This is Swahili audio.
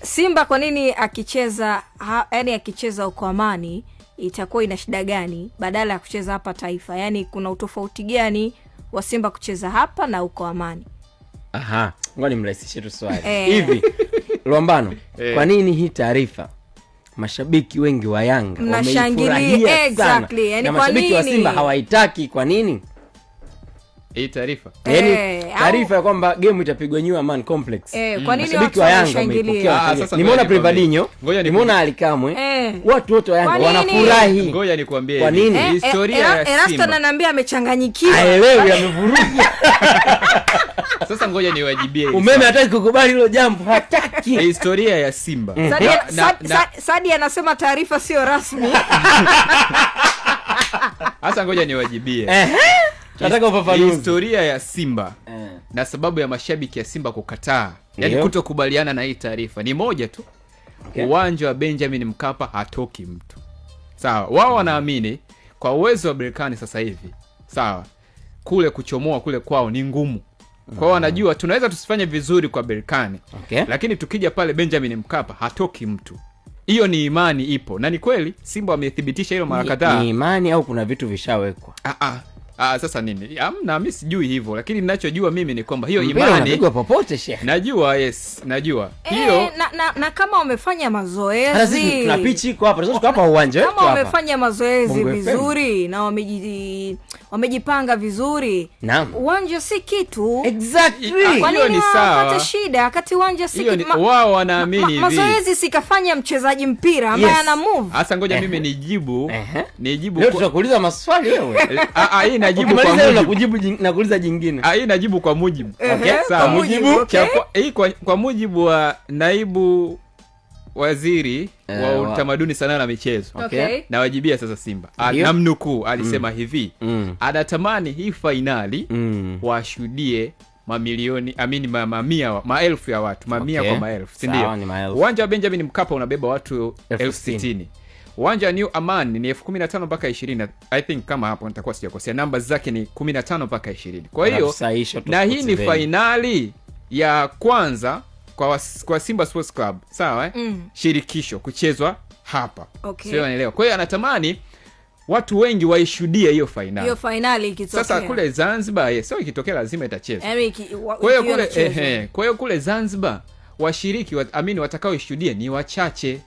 Simba kwa nini akicheza yani akicheza uko Amani itakuwa ina shida gani badala ya kucheza hapa Taifa? Yani kuna utofauti gani wa Simba kucheza hapa na uko Amani? Aha, ngoja nimrahisishie tu swali. Hivi Luambano, kwa nini hii taarifa mashabiki wengi wa Yanga wameifurahia? Exactly. Yani na mashabiki wa Simba hawaitaki kwa nini? Hii taarifa. Yaani taarifa ya kwamba game itapigwa New Aman Complex. Kwa nini watu wa Yanga wameipokea? Nimeona Privadinho, nimeona Alikamwe. Watu wote wa Yanga wanafurahi. Ngoja nikwambie. Kwa nini? Historia ya Simba. Erasta ananiambia amechanganyikiwa. Haelewi, amevuruga. Sasa ngoja niwajibie. Umeme hataki kukubali hilo jambo, hataki. Historia ya Simba. Sadi anasema taarifa sio rasmi. Sasa ngoja niwajibie. Nataka ufafanuzi. Historia ya Simba na sababu ya mashabiki ya Simba kukataa, yani kutokubaliana na hii taarifa ni moja tu. Uwanja wa Benjamin Mkapa hatoki mtu. Sawa, wao wanaamini kwa uwezo wa Berkane sasa hivi, sawa, kule kuchomoa kule kwao ni ngumu. Kwa wanajua tunaweza tusifanye vizuri kwa Berkane. Lakini tukija pale Benjamin Mkapa hatoki mtu. Hiyo ni imani ipo. Na ni kweli Simba wamethibitisha hilo mara kadhaa. Ni imani au kuna vitu vishawekwa? Sasa nini? Hamna, mimi sijui hivyo, lakini ninachojua mimi ni kwamba hiyo imani inapigwa popote Sheikh. Najua, najua. Hiyo na kama wamefanya mazoezi. Sisi tuna pitch iko hapa, sasa tuko hapa uwanja wetu hapa. Kama wamefanya mazoezi vizuri na wamejipanga vizuri. Uwanja si kitu. Exactly. Kwa nini wapate shida wakati uwanja si kitu? Wao wanaamini hivi. Mazoezi sikafanya mchezaji mpira ambaye ana move. Sasa ngoja mimi nijibu. Leo tutakuuliza maswali wewe. Hii najibu kwa mujibu na kujibu na kuuliza jingine. Hii najibu kwa mujibu. Sawa, mujibu. Hii kwa mujibu wa naibu waziri wa utamaduni, sanaa na michezo. Na wajibia sasa Simba. Namnukuu alisema hivi, anatamani hii finali washuhudie mamilioni, mamia, maelfu ya watu, mamia kwa maelfu, si ndio? Uwanja wa Benjamin Mkapa unabeba watu 60,000. Uwanja New Aman ni 15,000 mpaka 20. I think kama hapo nitakuwa sijakosea, namba zake ni 15 mpaka 20. Kwa hiyo na hii ni finali ya kwanza kwa Simba Sports Club, sawa shirikisho kuchezwa hapa. Sio, unaelewa? Kwa hiyo anatamani watu wengi waishuhudie hiyo finali. Hiyo finali ikitokea. Sasa kule Zanzibar, sio ikitokea lazima itachezwa. Kwa hiyo kule kule Zanzibar washiriki watakao ishuhudie ni wachache.